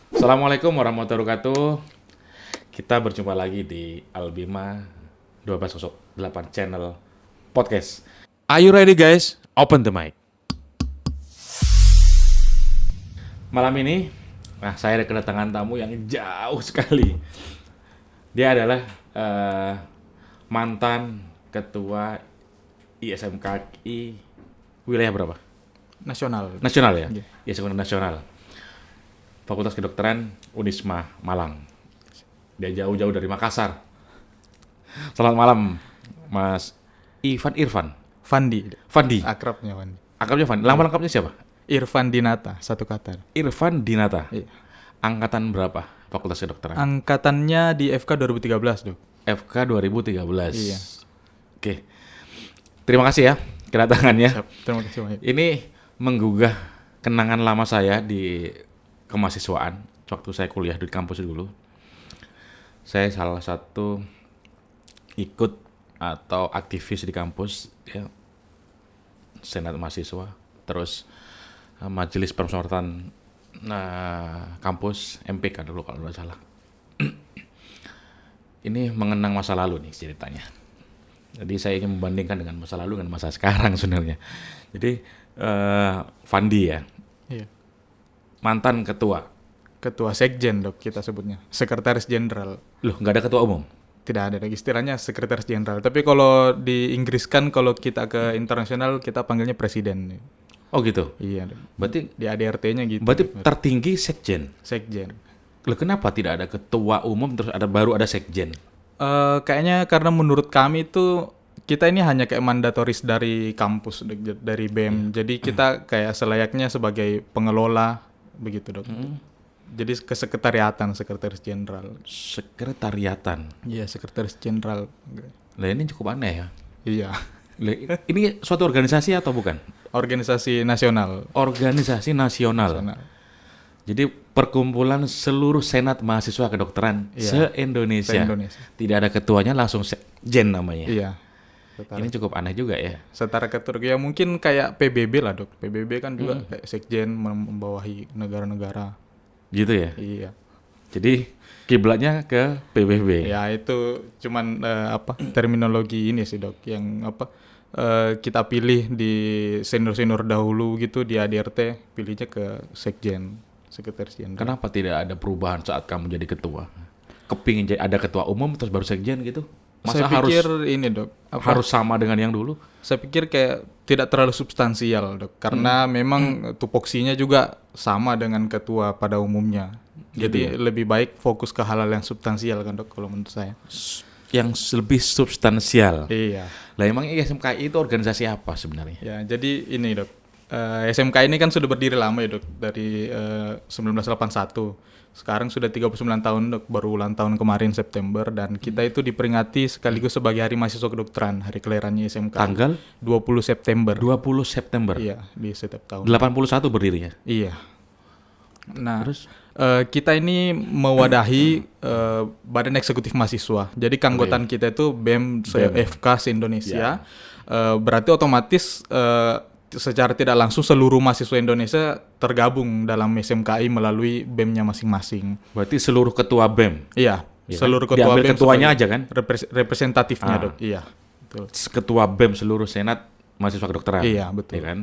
Assalamualaikum warahmatullahi wabarakatuh. Kita berjumpa lagi di Albima 1208 channel podcast. Are you ready guys? Open the mic. Malam ini, saya ada kedatangan tamu yang jauh sekali. Dia adalah mantan ketua ISMKI wilayah berapa? Nasional. Nasional ya? Iya. ISMKI Nasional. Fakultas Kedokteran Unisma Malang. Dia jauh-jauh dari Makassar. Selamat malam, Mas Irfan. Fandi. Akrabnya Fandi. Akrabnya Fandi. Nama lengkapnya siapa? Irfan Dinata, satu kata. Irfan Dinata. Iya. Angkatan berapa Fakultas Kedokteran? Angkatannya di FK 2013, Dok. FK 2013. Iya. Oke. Terima kasih ya kedatangannya. Siap. Terima kasih banyak. Ini menggugah kenangan lama saya di kemahasiswaan waktu saya kuliah di kampus dulu. Saya salah satu ikut atau aktivis di kampus ya, senat mahasiswa, terus majelis permusyawaratan kampus MPK dulu kalau tidak salah. Ini mengenang masa lalu nih ceritanya. Jadi saya ingin membandingkan dengan masa lalu dengan masa sekarang sebenarnya. Jadi Fandi ya, Iya. mantan ketua. Ketua Sekjen, Dok, kita sebutnya. Sekretaris Jenderal. Loh, nggak ada ketua umum? Tidak ada lagi istilahnya Sekretaris Jenderal. Tapi kalau di Inggris kan kalau kita ke internasional kita panggilnya presiden. Oh gitu. Iya, Dok. Berarti Di ADRT-nya gitu. tertinggi sekjen. Sekjen. Loh, kenapa tidak ada ketua umum terus baru ada sekjen? Kayaknya karena menurut kami itu kita ini hanya kayak mandatoris dari kampus, dari BEM. Jadi kita kayak selayaknya sebagai pengelola begitu, Dok. Jadi kesekretariatan, sekretaris jenderal. Sekretariatan. Iya, sekretaris jenderal. Lah ini cukup aneh ya. Iya. Lah, ini suatu organisasi atau bukan? Organisasi nasional. Organisasi nasional. Jadi perkumpulan seluruh senat mahasiswa kedokteran se-Indonesia. Se-Indonesia. Tidak ada ketuanya, langsung sekjen namanya. Iya. Ini cukup aneh juga ya. Setara ketua ya mungkin kayak PBB lah, Dok. PBB kan juga kayak sekjen membawahi negara-negara. Gitu ya. Iya. Jadi kiblatnya ke PBB. Ya itu cuman terminologi ini sih, Dok, yang kita pilih di senior-senior dahulu gitu di ADRT, pilihnya ke sekjen, sekretaris jenderal. Kenapa tidak ada perubahan saat kamu jadi ketua? Kepingin jadi ada ketua umum terus baru sekjen gitu? Masa Saya pikir ini, Dok, harus sama dengan yang dulu? Saya pikir kayak tidak terlalu substansial, Dok, karena memang tupoksinya juga sama dengan ketua pada umumnya. Jadi lebih baik fokus ke hal-hal yang substansial kan, Dok, kalau menurut saya. Yang lebih substansial. Iya. Lah emang ISMKI itu organisasi apa sebenarnya? Ya, jadi ini, Dok. SMK ini kan sudah berdiri lama ya, Dok, dari 1981. Sekarang sudah 39 tahun, Dok, baru ulang tahun kemarin September, dan kita itu diperingati sekaligus sebagai Hari Mahasiswa Kedokteran, hari kelahirannya SMK. Tanggal 20 September. 20 September. Iya, di setiap tahun. 81 berdirinya. Iya. Nah, Terus kita ini mewadahi Badan Eksekutif Mahasiswa. Jadi keanggotaan kita itu BEM FK se-Indonesia. Berarti otomatis secara tidak langsung seluruh mahasiswa Indonesia tergabung dalam SMKI melalui BEM-nya masing-masing. berarti seluruh ketua BEM. Iya, Iya seluruh kan? ketua Diambil BEM ketuanya sebagai aja kan? Representatifnya, Dok. Iya, betul. Ketua BEM seluruh senat mahasiswa kedokteran. Iya, betul. Ya kan?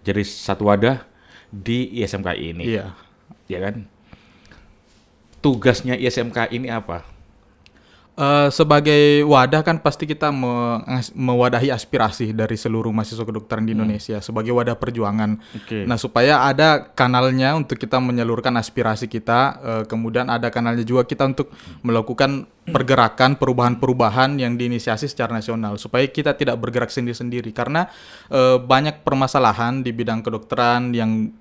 Jadi satu wadah di ISMKI ini. Iya. Ya kan? Tugasnya ISMKI ini apa? Sebagai wadah kan pasti kita mewadahi aspirasi dari seluruh mahasiswa kedokteran di Indonesia sebagai wadah perjuangan. Oke. Nah, supaya ada kanalnya untuk kita menyalurkan aspirasi kita, kemudian ada kanalnya juga kita untuk melakukan pergerakan perubahan-perubahan yang diinisiasi secara nasional supaya kita tidak bergerak sendiri-sendiri karena banyak permasalahan di bidang kedokteran yang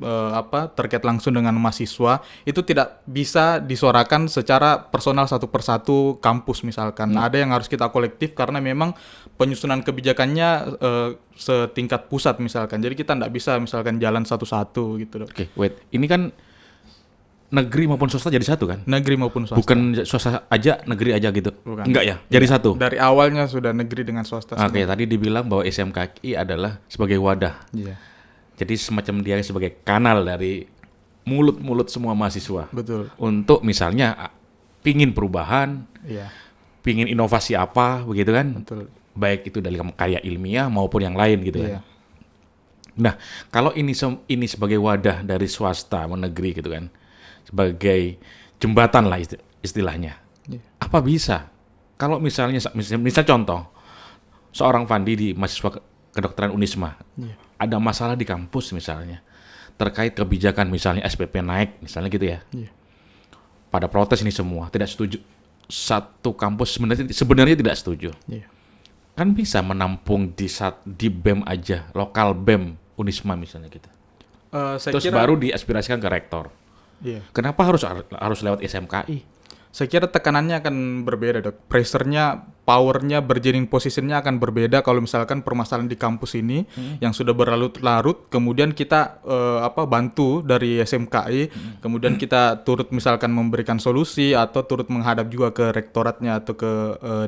terkait langsung dengan mahasiswa itu tidak bisa disuarakan secara personal satu persatu kampus misalkan. Ada yang harus kita kolektif karena memang penyusunan kebijakannya setingkat pusat misalkan. Jadi kita tidak bisa misalkan jalan satu-satu gitu, Dok. Oke, wait. Ini kan negeri maupun swasta jadi satu kan? Negeri maupun swasta. Bukan swasta aja, negeri aja gitu. Bukan. Enggak ya? Jadi satu. Dari awalnya sudah negeri dengan swasta. Oke, tadi dibilang bahwa SMKI adalah sebagai wadah. Iya. Jadi semacam dia sebagai kanal dari mulut-mulut semua mahasiswa Betul. untuk misalnya pingin perubahan, Iya, pingin inovasi apa begitu kan, betul. baik itu dari karya ilmiah maupun yang lain gitu Iya. kan. Nah, kalau ini sebagai wadah dari swasta sama negeri gitu kan, sebagai jembatan lah istilahnya, Iya. apa bisa? Kalau misalnya misal contoh, seorang Fandi di mahasiswa kedokteran Unisma, Iya. ada masalah di kampus misalnya, terkait kebijakan misalnya SPP naik misalnya gitu ya. Iya. Pada protes ini semua, tidak setuju. Satu kampus sebenarnya tidak setuju. Iya. Kan bisa menampung di BEM aja, lokal BEM Unisma misalnya gitu. Saya Terus kira, baru diaspirasikan ke rektor. iya. Kenapa harus lewat SMKI? Saya kira tekanannya akan berbeda, Dok. Pressure-nya, power-nya, bargaining position-nya akan berbeda kalau misalkan permasalahan di kampus ini yang sudah berlarut-larut, kemudian kita bantu dari SMKI, kemudian kita turut misalkan memberikan solusi atau turut menghadap juga ke rektoratnya atau ke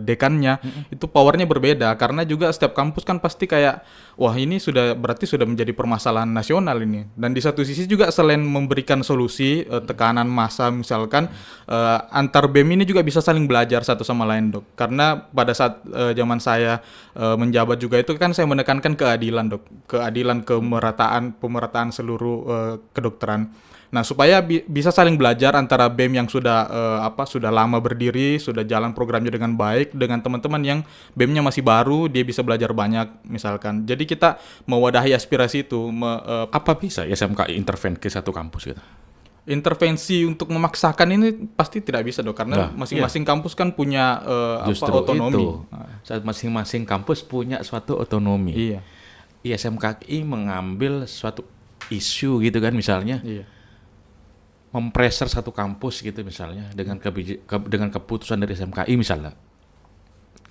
dekannya, itu power-nya berbeda karena juga setiap kampus kan pasti kayak wah ini berarti sudah menjadi permasalahan nasional ini. Dan di satu sisi juga selain memberikan solusi, tekanan massa misalkan, antar BEM ini juga bisa saling belajar satu sama lain, Dok. Karena pada saat zaman saya menjabat juga itu kan saya menekankan keadilan, Dok. Keadilan, pemerataan seluruh kedokteran. Nah, supaya bisa saling belajar antara BEM yang sudah sudah lama berdiri, sudah jalan programnya dengan baik, dengan teman-teman yang BEM-nya masih baru, dia bisa belajar banyak misalkan. Jadi kita mewadahi aspirasi itu. Apa bisa SMKI intervensi ke satu kampus gitu? Intervensi untuk memaksakan ini pasti tidak bisa, Dok, karena Nah, masing-masing kampus kan punya Justru otonomi. itu. Saat masing-masing kampus punya suatu otonomi. Iya, SMKI mengambil suatu isu gitu kan misalnya, iya, mempreser satu kampus gitu misalnya dengan dengan keputusan dari SMKI misalnya,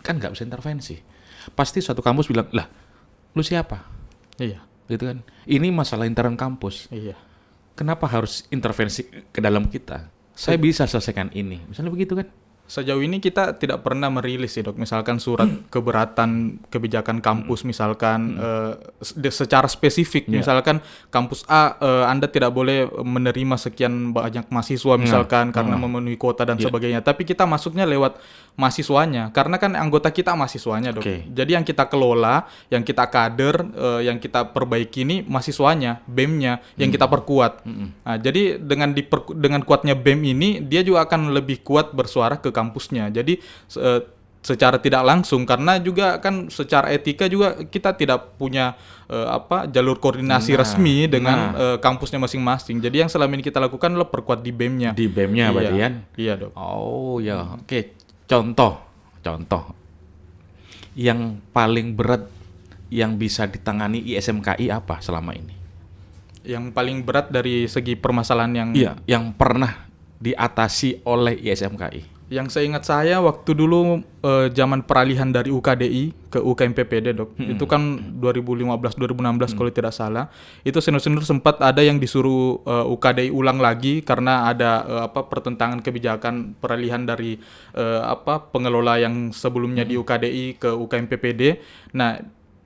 kan nggak bisa intervensi. Pasti suatu kampus bilang, lah, lu siapa? iya, Gitu kan. Ini masalah intern kampus. iya. Kenapa harus intervensi ke dalam kita? Saya bisa selesaikan ini. Misalnya begitu kan? Sejauh ini kita tidak pernah merilis ya, Dok, misalkan surat keberatan kebijakan kampus misalkan secara spesifik, Iya. misalkan kampus A Anda tidak boleh menerima sekian banyak mahasiswa misalkan karena memenuhi kuota dan Iya. sebagainya, tapi kita masuknya lewat mahasiswanya karena kan anggota kita mahasiswanya, Dok. Oke. Jadi yang kita kelola, yang kita kader, yang kita perbaiki ini mahasiswanya, BEM-nya yang kita perkuat. Nah, jadi dengan kuatnya BEM ini dia juga akan lebih kuat bersuara ke kampusnya. Jadi secara tidak langsung karena juga kan secara etika juga kita tidak punya jalur koordinasi resmi dengan kampusnya masing-masing. Jadi yang selama ini kita lakukan adalah perkuat di BEM-nya. Di BEM-nya Iya. berarti kan? Iya, Dok. Oh ya, oke. Contoh yang paling berat yang bisa ditangani ISMKI apa selama ini? Yang paling berat dari segi permasalahan yang Iya, yang pernah diatasi oleh ISMKI. Yang seingat saya waktu dulu zaman peralihan dari UKDI ke UKMPPD, Dok. Itu kan 2015-2016 kalau tidak salah. Itu senior-senior sempat ada yang disuruh UKDI ulang lagi karena ada pertentangan kebijakan peralihan dari pengelola yang sebelumnya di UKDI ke UKMPPD. Nah,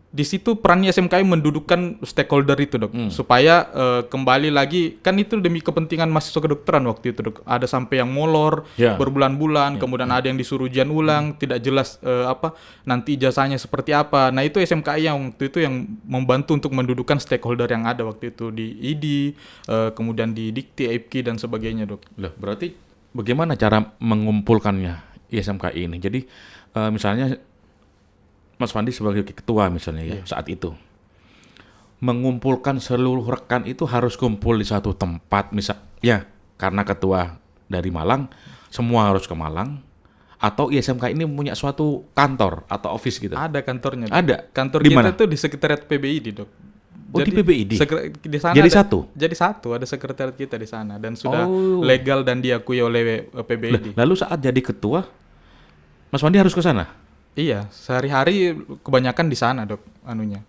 di situ perannya SMKI mendudukkan stakeholder itu, Dok, supaya kembali lagi kan itu demi kepentingan mahasiswa kedokteran waktu itu, Dok. Ada sampai yang molor berbulan-bulan, kemudian ada yang disuruh ujian ulang, tidak jelas nanti ijazahnya seperti apa. Nah, itu SMKI yang waktu itu yang membantu untuk mendudukkan stakeholder yang ada waktu itu di ID, kemudian di Dikti, IPKI dan sebagainya, Dok. Loh, berarti bagaimana cara mengumpulkannya ISMKI ini? Jadi misalnya Mas Fandi sebagai ketua misalnya ya saat itu mengumpulkan seluruh rekan itu harus kumpul di satu tempat ya karena ketua dari Malang semua harus ke Malang atau ISMK ini punya suatu kantor atau office gitu. Ada kantornya, Dok. Ada. Kantor Di kita mana? itu di sekretariat PBID, Dok. Oh, di PBID? Di sana Jadi ada- satu? Jadi satu, ada sekretariat kita di sana dan sudah Oh. legal dan diakui oleh PBID. Lalu saat jadi ketua Mas Fandi harus ke sana. Iya, sehari-hari kebanyakan di sana, Dok, anunya.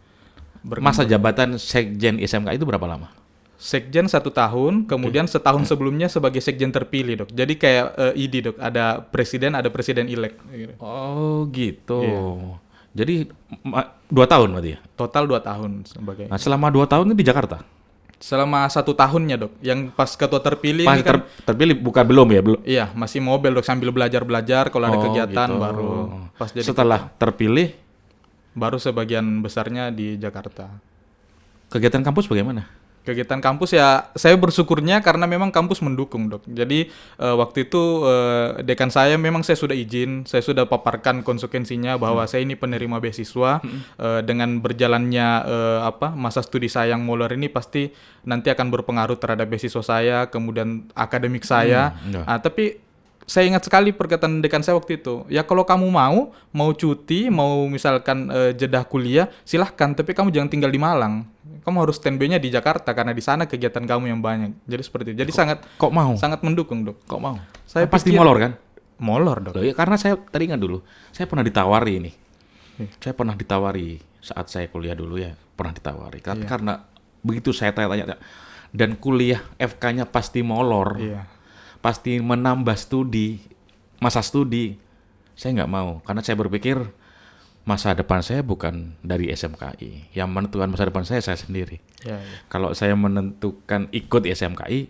Masa jabatan sekjen ISMK itu berapa lama? Sekjen 1 tahun, kemudian setahun sebelumnya sebagai sekjen terpilih, Dok. Jadi kayak ID, Dok, ada presiden elect. Gitu. Oh gitu. Iya. Jadi 2 tahun berarti ya? Total 2 tahun sebagai. Nah selama 2 tahun ini di Jakarta? Selama 1 tahunnya dok, yang pas ketua terpilih Pas ini kan, terpilih bukan belum ya? Belum. iya masih mobile dok, sambil belajar-belajar, kalau ada Oh, kegiatan gitu. baru pas jadi Setelah terpilih, baru sebagian besarnya di Jakarta. kegiatan kampus bagaimana? Kegiatan kampus ya saya bersyukurnya karena memang kampus mendukung dok. Jadi waktu itu dekan saya memang saya sudah izin, saya sudah paparkan konsekuensinya bahwa saya ini penerima beasiswa. Dengan berjalannya masa studi saya yang molor ini pasti nanti akan berpengaruh terhadap beasiswa saya, kemudian akademik saya. Iya. Tapi saya ingat sekali perkataan dekan saya waktu itu. Ya kalau kamu mau cuti, mau misalkan jeda kuliah, silahkan. Tapi kamu jangan tinggal di Malang. Kamu harus standby-nya di Jakarta karena di sana kegiatan kamu yang banyak. Jadi seperti itu. Jadi Kok mau? sangat mendukung dok. Kok mau? Saya Pasti pikir- molor kan? Molor dok. Loh, ya karena saya tadi ingat dulu, saya pernah ditawari ini. Iya. Saya pernah ditawari saat saya kuliah dulu ya, pernah ditawari. Iya. Karena begitu saya tanya-tanya, dan kuliah FK-nya pasti molor, Iya. pasti menambah masa studi. Saya nggak mau, karena saya berpikir masa depan saya bukan dari SMKI. Yang menentukan masa depan saya sendiri. Iya, iya. Kalau saya menentukan ikut di SMKI,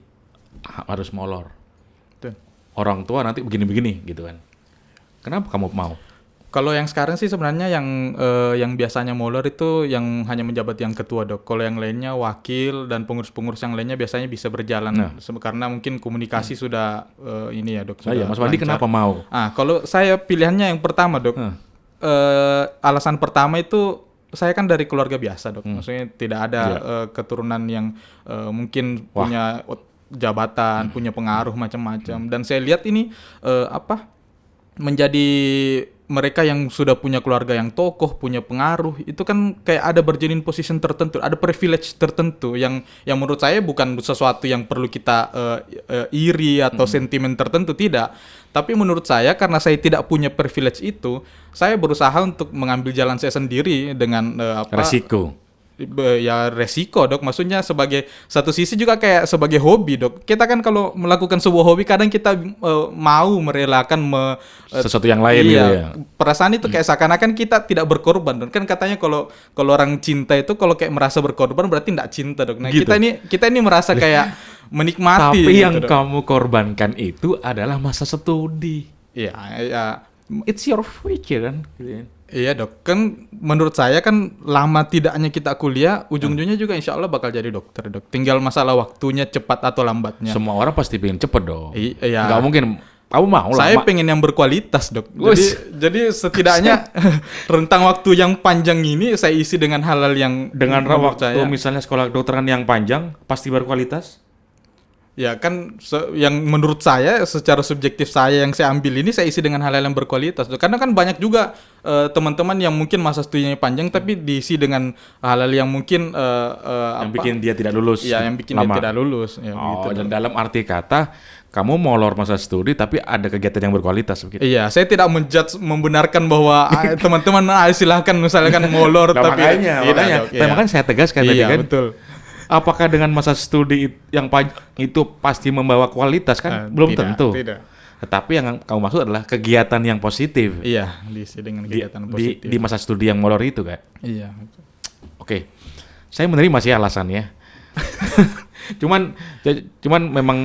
harus molor. Betul. Orang tua nanti begini-begini gitu kan. Kenapa kamu mau? Kalau yang sekarang sih sebenarnya yang biasanya molor itu yang hanya menjabat yang ketua dok. Kalau yang lainnya wakil dan pengurus-pengurus yang lainnya biasanya bisa berjalan. Nah. Karena mungkin komunikasi sudah ini ya dok. Saya, sudah Mas Wandi lancar. kenapa mau? Kalau saya pilihannya yang pertama dok. Alasan pertama itu saya kan dari keluarga biasa dok. Maksudnya tidak ada keturunan yang mungkin punya jabatan, punya pengaruh macam-macam. Dan saya lihat ini menjadi mereka yang sudah punya keluarga yang tokoh, punya pengaruh, itu kan kayak ada bergening position tertentu, ada privilege tertentu yang menurut saya bukan sesuatu yang perlu kita iri atau sentimen tertentu, tidak. Tapi menurut saya karena saya tidak punya privilege itu, saya berusaha untuk mengambil jalan saya sendiri dengan Resiko. ya resiko dok, maksudnya sebagai satu sisi juga kayak sebagai hobi dok. Kita kan kalau melakukan sebuah hobi kadang kita mau merelakan Sesuatu yang lain iya, gitu ya. perasaan itu kayak seakan-akan kita tidak berkorban dok. Kan katanya kalau orang cinta itu kalau kayak merasa berkorban berarti tidak cinta dok. Nah Gitu. kita ini merasa kayak menikmati Tapi gitu, yang dok. kamu korbankan itu adalah masa studi. Iya, iya. It's your future kan. Gitu ya. Iya dok, kan menurut saya kan lama tidaknya kita kuliah, ujung-ujungnya juga insya Allah bakal jadi dokter dok. Tinggal masalah waktunya cepat atau lambatnya. Semua orang pasti pengen cepet dong. Iya. Nggak mungkin. Kamu mau lah. Saya pengen yang berkualitas dok. Wus. Jadi setidaknya rentang waktu yang panjang ini saya isi dengan hal-hal yang dengan menurut waktu saya- misalnya sekolah kedokteran yang panjang pasti berkualitas. Ya kan yang menurut saya secara subjektif saya yang saya ambil ini saya isi dengan hal-hal yang berkualitas. Karena kan banyak juga teman-teman yang mungkin masa studinya panjang tapi diisi dengan hal-hal yang mungkin Yang bikin dia tidak lulus. ya yang bikin lama. dia tidak lulus ya Oh, begitu. dan dalam arti kata kamu molor masa studi tapi ada kegiatan yang berkualitas begitu. Iya, saya tidak membenarkan bahwa teman-teman silahkan misalkan molor Nah, tapi makanya, tidak, makanya, dok, iya. makanya saya tegaskan tadi Iya, kan. betul. Apakah dengan masa studi yang panjang itu pasti membawa kualitas kan? Belum Tidak, tentu. Tidak. Tetapi yang kamu maksud adalah kegiatan yang positif Iya, diisi dengan di, kegiatan di, positif. di masa studi yang molor itu kan. Iya. Oke, saya menerima sih alasannya. cuman memang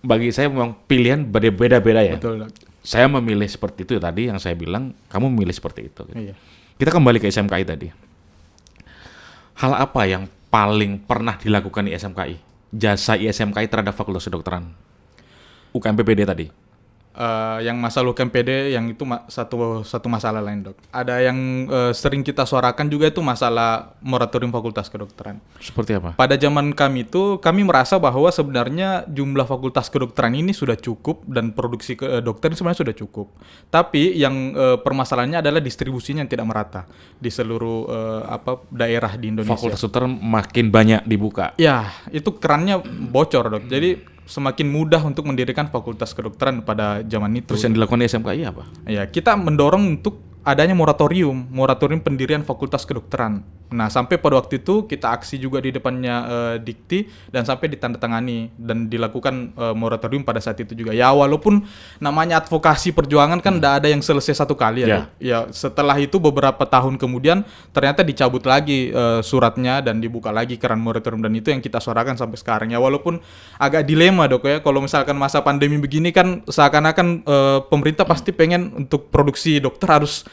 bagi saya memang pilihan beda-beda ya. Betul, Dok. Saya memilih seperti itu tadi yang saya bilang, kamu memilih seperti itu. Iya. Kita kembali ke SMKI tadi. Hal apa yang paling pernah dilakukan di SMKI? Jasa ISMKI terhadap Fakultas Kedokteran. UKMPPD tadi. Yang masalah UKMPD yang itu satu masalah lain dok. Ada yang sering kita suarakan juga itu masalah moratorium Fakultas Kedokteran. Seperti apa? Pada zaman kami itu kami merasa bahwa sebenarnya jumlah Fakultas Kedokteran ini sudah cukup dan produksi dokter sebenarnya sudah cukup. Tapi yang permasalahannya adalah distribusinya yang tidak merata di seluruh daerah di Indonesia. Fakultas Kedokteran makin banyak dibuka. Ya, itu kerannya bocor dok. Jadi semakin mudah untuk mendirikan fakultas kedokteran pada zaman itu. Terus yang dilakukan di SMKI apa? Ya, kita mendorong untuk adanya moratorium pendirian fakultas kedokteran. Nah, sampai pada waktu itu kita aksi juga di depannya Dikti dan sampai ditandatangani dan dilakukan moratorium pada saat itu juga. Ya walaupun namanya advokasi perjuangan kan tidak ada yang selesai satu kali ya. Ya. Dok. Ya setelah itu beberapa tahun kemudian ternyata dicabut lagi suratnya dan dibuka lagi keran moratorium, dan itu yang kita suarakan sampai sekarang. Ya walaupun agak dilema Dok ya, kalau misalkan masa pandemi begini kan seakan-akan pemerintah pasti pengen untuk produksi dokter harus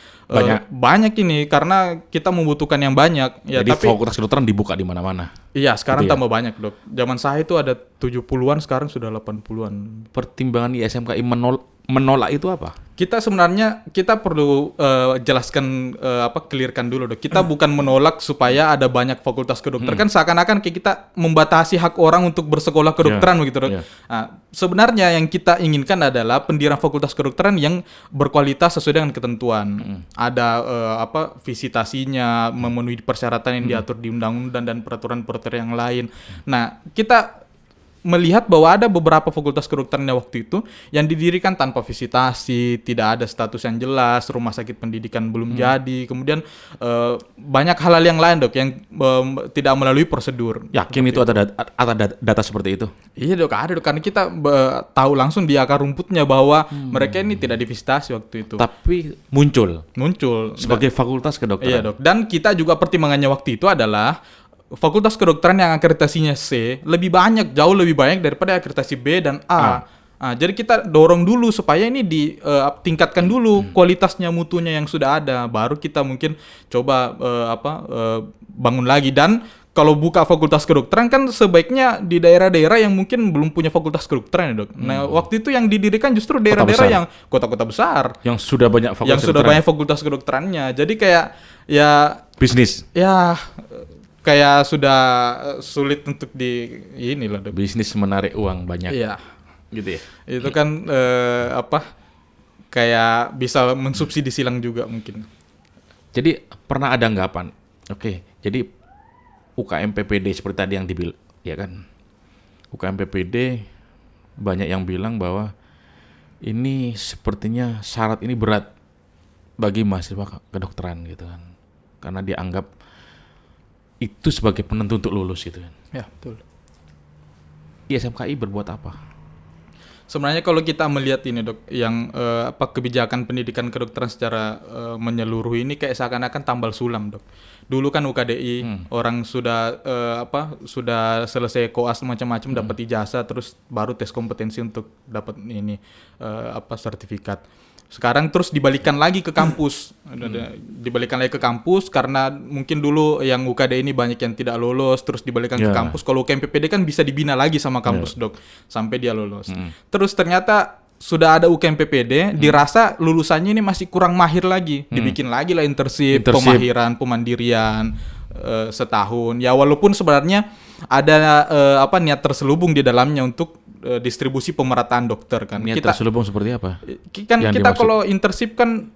banyak ini karena kita membutuhkan yang banyak ya. Jadi Tapi fakultas kedokteran dibuka di mana-mana. iya sekarang Gitu ya? tambah banyak Dok. Zaman saya itu ada 70-an, sekarang sudah 80-an. Pertimbangan ISMKI menolak itu apa? Kita sebenarnya kita perlu jelaskan clearkan dulu Dok. Kita bukan menolak supaya ada banyak fakultas kedokteran. Kan seakan-akan kayak kita membatasi hak orang untuk bersekolah kedokteran begitu Dok. Yeah. Nah, sebenarnya yang kita inginkan adalah pendirian fakultas kedokteran yang berkualitas sesuai dengan ketentuan. Ada visitasinya, memenuhi persyaratan yang diatur di undang-undang dan peraturan-peraturan yang lain. Nah, kita melihat bahwa ada beberapa fakultas kedokteran waktu itu yang didirikan tanpa visitasi, tidak ada status yang jelas, rumah sakit pendidikan belum jadi, kemudian banyak hal-hal yang lain Dok yang tidak melalui prosedur. Yakin itu ada data seperti itu? Iya Dok, ada Dok, karena kita tahu langsung di akar rumputnya bahwa mereka ini tidak divisitasi waktu itu. Tapi muncul sebagai fakultas kedokteran. Iya Dok, dan kita juga pertimbangannya waktu itu adalah fakultas kedokteran yang akreditasinya C jauh lebih banyak daripada akreditasi B dan A. Nah, jadi kita dorong dulu supaya ini ditingkatkan dulu kualitasnya, mutunya yang sudah ada, baru kita mungkin coba bangun lagi. Dan kalau buka fakultas kedokteran kan sebaiknya di daerah-daerah yang mungkin belum punya fakultas kedokteran ya Dok. Nah waktu itu yang didirikan justru daerah-daerah yang kota-kota besar yang sudah banyak fakultas kedokterannya. Jadi kayak ya bisnis. Ya kayak sudah sulit untuk inilah Dok. Bisnis menarik uang banyak. Iya. Gitu ya. Itu kan kayak bisa mensubsidi silang juga mungkin. Jadi pernah ada anggapan, oke, jadi UKM PPD seperti tadi yang dibilang, ya kan? UKM PPD banyak yang bilang bahwa ini sepertinya syarat ini berat bagi mahasiswa kedokteran gitu kan. Karena dianggap itu sebagai penentu untuk lulus gitu kan. Ya, betul. ISMKI berbuat apa? Sebenarnya kalau kita melihat ini Dok, yang kebijakan pendidikan kedokteran secara menyeluruh ini kayak seakan-akan tambal sulam Dok. Dulu kan UKDI orang sudah sudah selesai koas macam-macam, dapat ijazah, terus baru tes kompetensi untuk dapat ini sertifikat. Sekarang terus dibalikan lagi ke kampus. Dibalikan lagi ke kampus karena mungkin dulu yang UKD ini banyak yang tidak lolos, terus dibalikan ke kampus. Kalau UKM PPD kan bisa dibina lagi sama kampus Dok sampai dia lolos. Terus ternyata sudah ada UKM PPD, dirasa lulusannya ini masih kurang mahir lagi. Dibikin lagi lah internship, pemahiran, pemandirian setahun. Ya walaupun sebenarnya ada niat terselubung di dalamnya untuk distribusi pemerataan dokter kan. Niat terselubung seperti apa? Kan kita kalau internship kan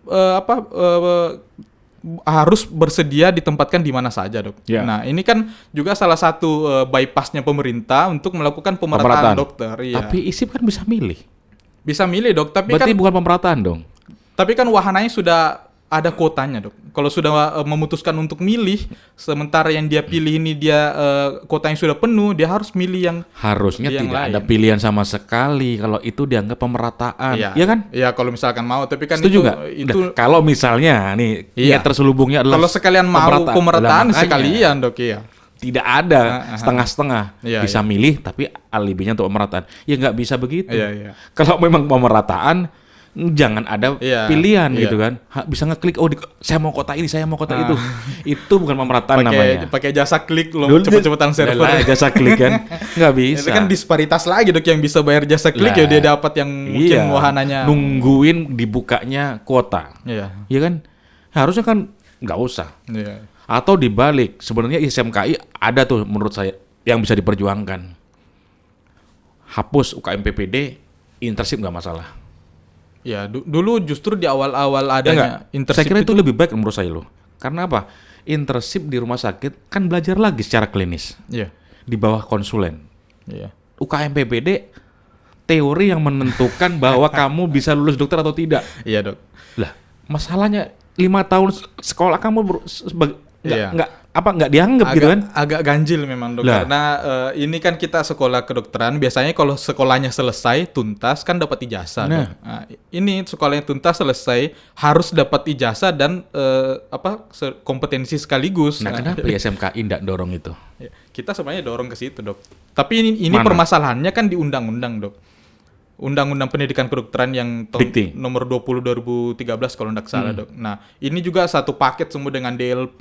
harus bersedia ditempatkan di mana saja Dok. Yeah. Nah ini kan juga salah satu bypassnya pemerintah untuk melakukan pemerataan dokter. Iya. Tapi ISIP kan bisa milih. Bisa milih Dok, tapi berarti kan bukan pemerataan dong. Tapi kan wahananya sudah ada kuotanya Dok. Kalau sudah memutuskan untuk milih, sementara yang dia pilih ini dia kuotanya sudah penuh, dia harus milih yang harusnya tidak ada pilihan sama sekali kalau itu dianggap pemerataan. Iya kan? Iya kalau misalkan mau, tapi kan setuju itu kalau misalnya nih terselubungnya adalah kalau sekalian mau pemerataan sekalian Dok ya. Tidak ada setengah-setengah bisa milih tapi alibinya untuk pemerataan. Ya nggak bisa begitu. Kalau memang pemerataan jangan ada pilihan gitu kan. Bisa ngeklik saya mau kota ini, saya mau kota itu. Itu bukan pemerataan namanya. Pakai jasa klik loh, cepet-cepetan server. Jasa klik kan. Nggak bisa. Itu kan disparitas lagi Dok, yang bisa bayar jasa klik ya dia dapat yang mungkin wahananya. Nungguin dibukanya kuota. Iya kan? Harusnya kan nggak usah. Iya. Atau dibalik, sebenarnya ISMKI ada tuh menurut saya yang bisa diperjuangkan. Hapus UKM PPD, internship nggak masalah. Ya, dulu justru di awal-awal adanya internship. Saya kira itu lebih baik menurut saya loh. Karena apa? Internship di rumah sakit kan belajar lagi secara klinis. Iya. Di bawah konsulen. Iya. UKM PPD teori yang menentukan bahwa kamu bisa lulus dokter atau tidak. Iya Dok. Lah, masalahnya 5 tahun sekolah kamu Iya. nggak dianggap gitu kan? Agak ganjil memang dok, Lah. karena ini kan kita sekolah kedokteran, biasanya kalau sekolahnya selesai tuntas kan dapat ijazah. Nah. Dok. Nah, ini sekolahnya tuntas selesai harus dapat ijazah dan kompetensi sekaligus. Nah, kenapa ya SMKI nggak dorong itu? Ya, kita sebenarnya dorong ke situ dok. Tapi ini Mana? permasalahannya kan di undang-undang dok. Undang-undang Pendidikan Kedokteran yang Dikti. nomor 20 2013 kalau tidak salah dok. Nah ini juga satu paket semua dengan DLP,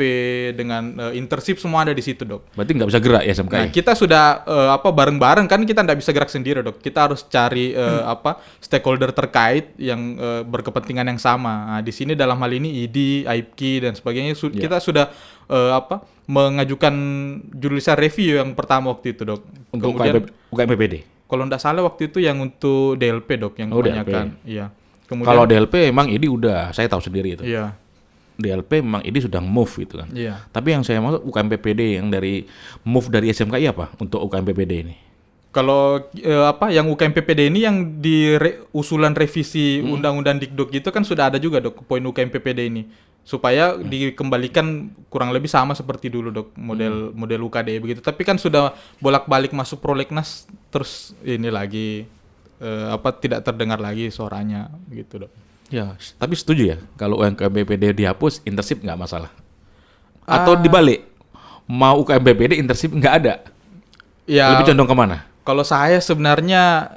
dengan internship semua ada di situ dok. Berarti nggak bisa gerak ya Nah SMKI? kita sudah bareng-bareng kan, kita tidak bisa gerak sendiri dok. Kita harus cari stakeholder terkait yang berkepentingan yang sama. Nah, di sini dalam hal ini ID, IPKI dan sebagainya kita sudah mengajukan judicial review yang pertama waktu itu dok. Untuk Kemudian UKM PPD. kalau nggak salah waktu itu yang untuk DLP dok, yang kebanyakan. Iya. Kemudian Kalau DLP emang ini udah saya tahu sendiri itu. iya, DLP memang ini sudah move gitu kan. iya. Tapi yang saya maksud UKM PPD yang dari move dari SMKI apa untuk UKM PPD ini? Kalau yang UKM PPD ini yang di usulan revisi Undang-Undang Dikduk itu kan sudah ada juga dok poin UKM PPD ini, supaya dikembalikan kurang lebih sama seperti dulu dok, model UKD begitu. Tapi kan sudah bolak-balik masuk prolegnas, terus ini lagi tidak terdengar lagi suaranya gitu dok. Ya, tapi setuju ya kalau UKM PPD dihapus, internship nggak masalah. Atau dibalik, mau UKM PPD internship nggak ada. Ya, Lebih condong kemana? kalau saya sebenarnya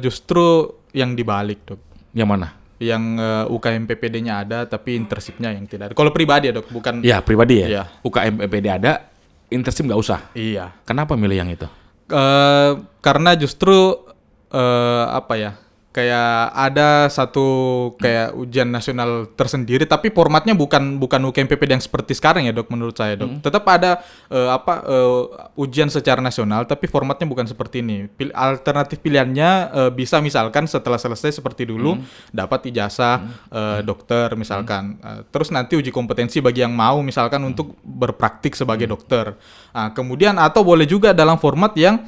justru yang dibalik dok. Yang mana? Yang UKM PPD-nya ada tapi internship-nya yang tidak ada. Kalau pribadi ya dok, bukan. Ya pribadi ya. Iya. UKM PPD ada, internship nggak usah. Iya. Kenapa milih yang itu? Karena justru kayak ada satu kayak ujian nasional tersendiri, tapi formatnya bukan UKM PPD yang seperti sekarang ya dok, menurut saya dok. Tetap ada ujian secara nasional, tapi formatnya bukan seperti ini. Alternatif pilihannya bisa misalkan setelah selesai seperti dulu dapat ijazah dokter misalkan. Terus nanti uji kompetensi bagi yang mau misalkan untuk berpraktik sebagai dokter. Nah, kemudian atau boleh juga dalam format yang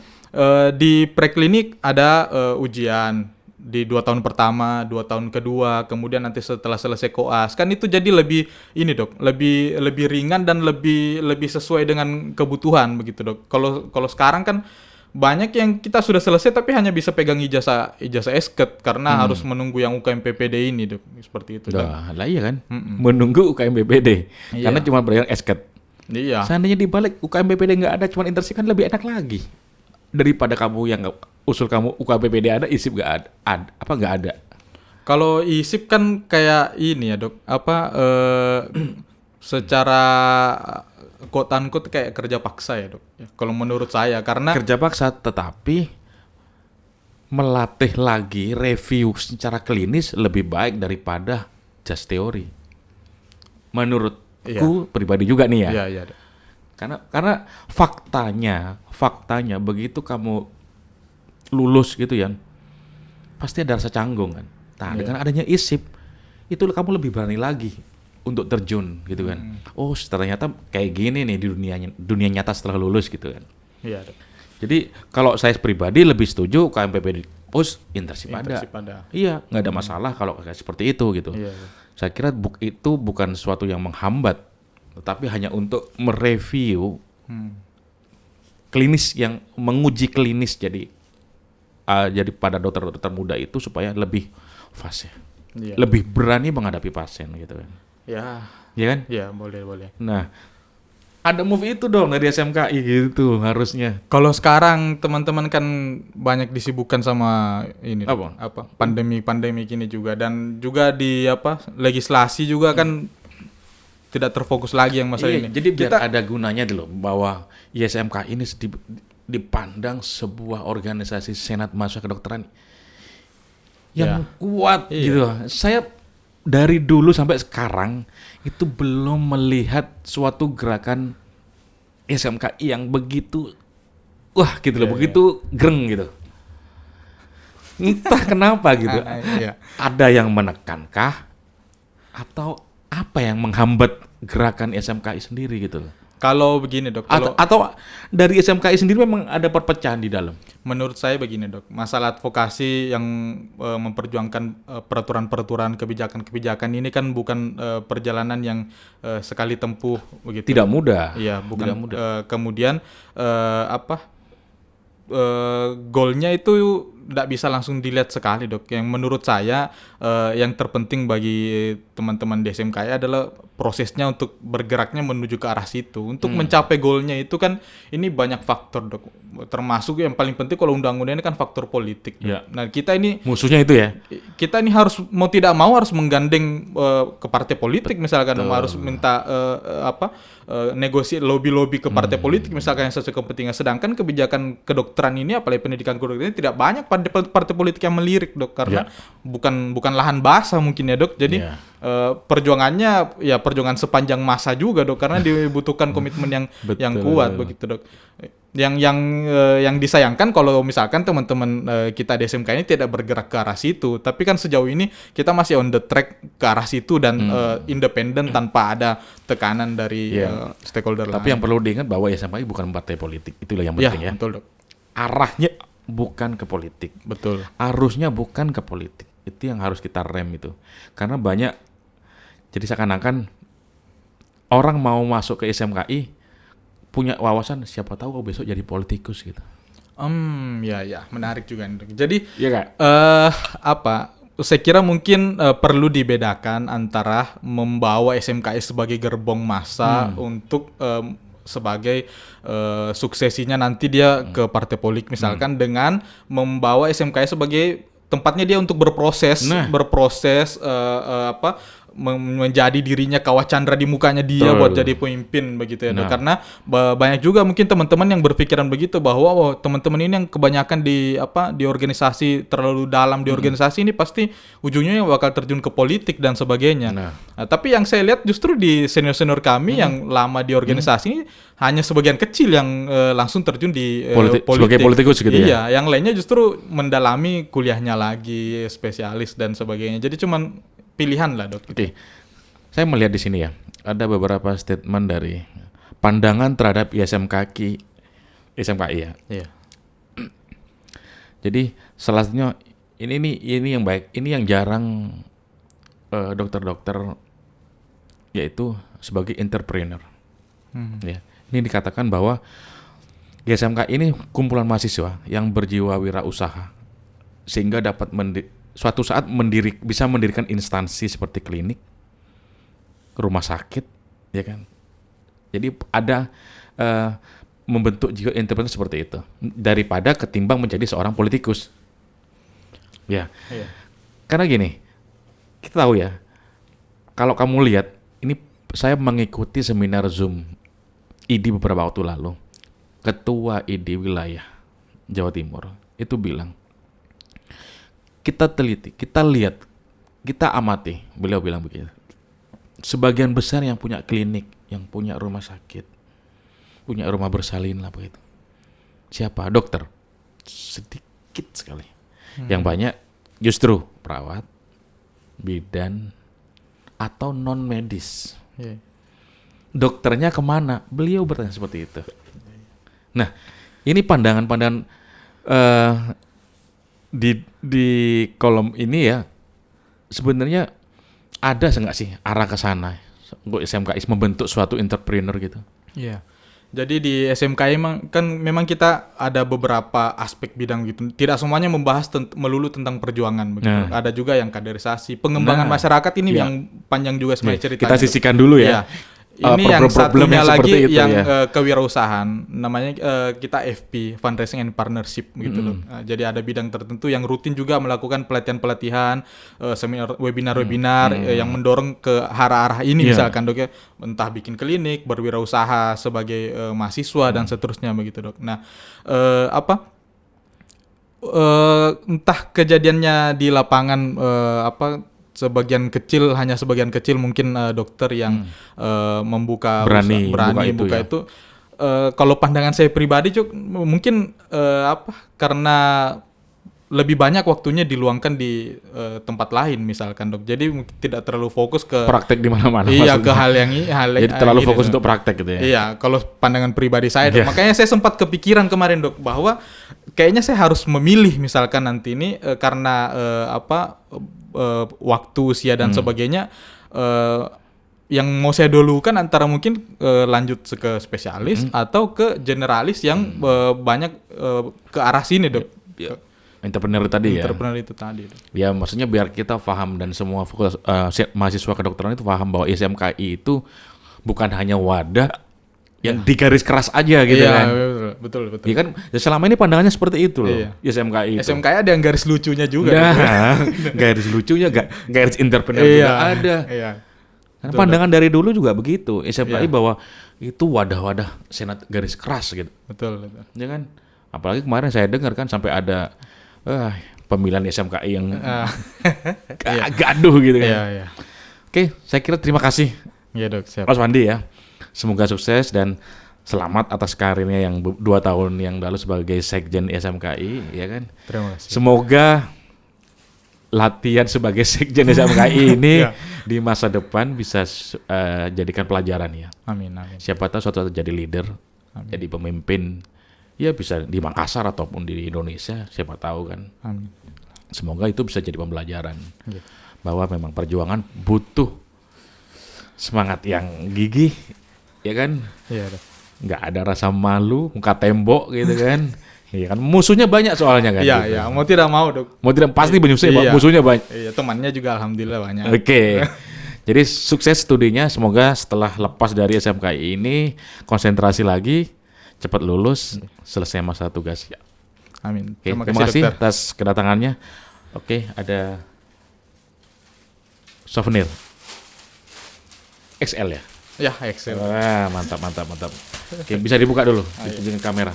di preklinik ada ujian di 2 tahun pertama, 2 tahun kedua, kemudian nanti setelah selesai koas. Kan itu jadi lebih ini dok, lebih ringan dan lebih sesuai dengan kebutuhan begitu dok. Kalau sekarang kan banyak yang kita sudah selesai tapi hanya bisa pegang ijazah esket karena harus menunggu yang UKM PPD ini dok, seperti itu. Lah iya kan, menunggu UKM PPD karena cuma bayar esket. Iya. Seandainya dibalik UKM PPD nggak ada, cuma internship kan lebih enak lagi daripada kamu yang usul kamu UKM PPD ada, ISIP nggak ada. Kalau ISIP kan kayak ini ya dok, secara quote unquote kayak kerja paksa ya dok. Kalau menurut saya karena Kerja paksa, tetapi melatih lagi review secara klinis lebih baik daripada just teori. Menurutku pribadi juga nih ya. iya dok. Karena faktanya begitu kamu lulus gitu ya, pasti ada rasa canggung kan. Nah, dengan adanya ISIP itu kamu lebih berani lagi untuk terjun gitu kan. Oh, ternyata kayak gini nih di dunia nyata setelah lulus gitu kan. Iya dok. Jadi kalau saya pribadi lebih setuju UKM PPD internship ada. Iya, nggak ada masalah kalau kayak seperti itu gitu. Iya. Saya kira itu bukan sesuatu yang menghambat, tetapi hanya untuk mereview klinis, yang menguji klinis jadi pada dokter-dokter muda itu supaya lebih fast ya. Iya. Lebih berani menghadapi pasien gitu kan. Ya. Iya kan? Iya, boleh. Nah, ada move itu dong dari SMKI gitu harusnya. Kalau sekarang teman-teman kan banyak disibukkan sama ini pandemi gini juga, dan juga di legislasi juga kan tidak terfokus lagi yang masalah ini. Jadi biar ada gunanya dulu bahwa ISMK ini dipandang sebuah organisasi senat mahasiswa kedokteran yang kuat gitu. Saya dari dulu sampai sekarang itu belum melihat suatu gerakan ISMKI yang begitu begitu greng gitu. Entah kenapa gitu. Ada yang menekankah atau apa yang menghambat gerakan SMKI sendiri gitu loh? Kalau begini dok, Atau dari SMKI sendiri memang ada perpecahan di dalam? menurut saya begini dok, masalah advokasi yang memperjuangkan peraturan-peraturan kebijakan-kebijakan ini kan bukan perjalanan yang sekali tempuh begitu. Tidak mudah. Iya, bukan. Tidak mudah. Kemudian goalnya itu tidak bisa langsung dilihat sekali dok. Yang menurut saya yang terpenting bagi teman-teman di SMKI adalah prosesnya untuk bergeraknya menuju ke arah situ. Untuk mencapai goalnya itu kan ini banyak faktor dok. Termasuk yang paling penting kalau undang-undang ini kan faktor politik. Ya. Nah kita ini Musuhnya itu ya? kita ini harus mau tidak mau harus menggandeng ke partai politik misalkan, harus minta lobby ke partai politik misalkan yang sesuai kepentingan. Sedangkan kebijakan kedokteran ini, apalagi pendidikan kedokteran ini tidak banyak partai politik yang melirik dok, karena bukan lahan basah mungkin ya dok. Jadi perjuangannya ya perjuangan sepanjang masa juga dok, karena dibutuhkan komitmen yang kuat begitu dok. Yang disayangkan kalau misalkan teman-teman kita di SMK ini tidak bergerak ke arah situ, tapi kan sejauh ini kita masih on the track ke arah situ dan independen tanpa ada tekanan dari stakeholder lain. Tapi yang perlu diingat bahwa SMKI bukan partai politik, itulah yang penting ya. Betul dok. Arahnya bukan ke politik. Betul. Arusnya bukan ke politik. Itu yang harus kita rem itu. Karena banyak, jadi seakan-akan orang mau masuk ke SMKI punya wawasan siapa tahu besok jadi politikus gitu. Ya, menarik juga nih dok. Jadi Iya saya kira mungkin perlu dibedakan antara membawa SMKI sebagai gerbong massa untuk sebagai suksesinya nanti dia ke partai politik misalkan, dengan membawa SMKI sebagai tempatnya dia untuk berproses menjadi dirinya kawah candra di mukanya dia buat jadi pemimpin begitu ya dok. Karena banyak juga mungkin teman-teman yang berpikiran begitu bahwa teman-teman ini yang kebanyakan di organisasi, terlalu dalam di organisasi ini pasti ujungnya bakal terjun ke politik dan sebagainya. Nah, tapi yang saya lihat justru di senior-senior kami yang lama di organisasi ini hanya sebagian kecil yang langsung terjun di politik sebagai politikus gitu ya. Iya, yang lainnya justru mendalami kuliahnya lagi, spesialis dan sebagainya. Jadi cuman pilihan lah dok. Oke. Saya melihat di sini ya, ada beberapa statement dari pandangan terhadap SMKI ya. Iya. Jadi salah satunya ini yang baik, ini yang jarang dokter-dokter yaitu sebagai entrepreneur. Ya. Ini dikatakan bahwa SMKI ini kumpulan mahasiswa yang berjiwa wirausaha sehingga dapat suatu saat bisa mendirikan instansi seperti klinik, rumah sakit, ya kan. Jadi ada membentuk jiwa entrepreneur seperti itu daripada ketimbang menjadi seorang politikus. Ya. Iya. Karena gini, kita tahu ya, kalau kamu lihat, ini saya mengikuti seminar Zoom ID beberapa waktu lalu. Ketua ID wilayah Jawa Timur itu bilang, kita teliti, kita lihat, kita amati, beliau bilang begitu. Sebagian besar yang punya klinik, yang punya rumah sakit, punya rumah bersalin lah begitu. Siapa? Dokter. Sedikit sekali. Yang banyak justru perawat, bidan, atau non medis. Dokternya kemana? Beliau bertanya seperti itu. Nah, ini pandangan-pandangan di kolom ini ya, sebenarnya ada nggak sih arah ke sana untuk SMKI membentuk suatu entrepreneur gitu? Iya. Jadi di SMKI memang kita ada beberapa aspek bidang gitu. Tidak semuanya membahas melulu tentang perjuangan begitu. Ada juga yang kaderisasi, pengembangan masyarakat ini yang panjang juga sebenarnya ceritanya. Kita sisihkan dulu ya. Ini yang satunya lagi itu, yang kewirausahaan, namanya kita FP, Fundraising and Partnership gitu loh. Jadi ada bidang tertentu yang rutin juga melakukan pelatihan-pelatihan, seminar, webinar-webinar yang mendorong ke arah-arah ini misalkan dok ya, entah bikin klinik, berwirausaha sebagai mahasiswa dan seterusnya begitu dok. Nah, entah kejadiannya di lapangan hanya sebagian kecil mungkin dokter yang berani buka itu. Kalau pandangan saya pribadi mungkin karena lebih banyak waktunya diluangkan di tempat lain misalkan dok. Jadi mungkin tidak terlalu fokus ke Praktek di mana-mana. iya maksudnya. ke hal yang Jadi terlalu ini, fokus dok. untuk praktek gitu ya. Iya, kalau pandangan pribadi saya dok. Iya. Makanya saya sempat kepikiran kemarin dok bahwa kayaknya saya harus memilih misalkan nanti ini karena waktu usia dan sebagainya. Yang mau saya dulukan antara mungkin lanjut ke spesialis atau ke generalis yang banyak ke arah sini dok. Ya. Entrepreneur tadi ya. Entrepreneur itu tadi dok. Ya maksudnya biar kita paham dan semua mahasiswa kedokteran itu paham bahwa ISMKI itu bukan hanya wadah yang digaris keras aja gitu Iya, kan. betul. Ya kan ya selama ini pandangannya seperti itu loh. Iya. ISMKI itu. SMKI ada yang garis lucunya juga. Nah, dok. garis lucunya garis entrepreneur Iya, juga ada. Iya. Karena pandangan dari dulu juga begitu. ISMKI Iya. bahwa itu wadah-wadah senat garis keras gitu. Betul. Ya kan? Apalagi kemarin saya dengar kan sampai ada pemilihan SMKI yang gaduh gitu kan. Iya. Oke, saya kira terima kasih Iya dok, siap. Mas Wandi ya. Semoga sukses dan selamat atas karirnya yang 2 tahun yang lalu sebagai Sekjen SMKI, ya kan. Terima kasih. Semoga latihan sebagai Sekjen SMKI ini Iya. di masa depan bisa jadikan pelajaran ya. Amin. Siapa tahu suatu saat jadi leader, jadi pemimpin, ya bisa di Makassar ataupun di Indonesia, siapa tahu kan. Amin. Semoga itu bisa jadi pembelajaran Iya. bahwa memang perjuangan butuh semangat yang gigih, ya kan. Iya dok. Nggak ada rasa malu, muka tembok gitu kan. Iya kan, musuhnya banyak soalnya kan. Iya, gitu. iya. Mau tidak mau dok. Mau tidak pasti Iya. musuhnya banyak. Iya, temannya juga alhamdulillah banyak. Oke. Jadi sukses studinya, semoga setelah lepas dari SMKI ini konsentrasi lagi, cepat lulus, selesai masa tugas. Ya. Amin. Oke, terima kasih dokter. atas kedatangannya. Oke, ada souvenir XL ya. Ya, Excel. Wah, mantap. Oke, bisa dibuka dulu dengan kamera.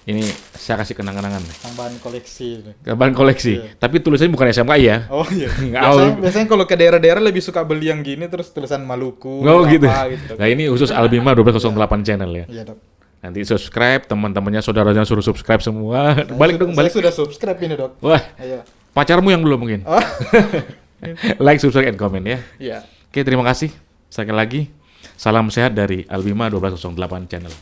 Ini saya kasih kenang-kenangan. Tambahan koleksi. Bahan koleksi. Iya. Tapi tulisannya bukan SMKI ya. Oh iya. Nggak biasanya kalau ke daerah-daerah lebih suka beli yang gini terus tulisan Maluku. Oh gitu. Dok. Nah, ini khusus Albima 1208 channel ya. Iya dok. Nanti subscribe, teman-temannya, saudaranya suruh subscribe semua. Balik dong, balik. Saya sudah subscribe ini dok. Wah, Iya. pacarmu yang belum mungkin. Oh. Like, subscribe, and comment ya. Iya. Oke, terima kasih. Sekali lagi, salam sehat dari Albima 1208 channel.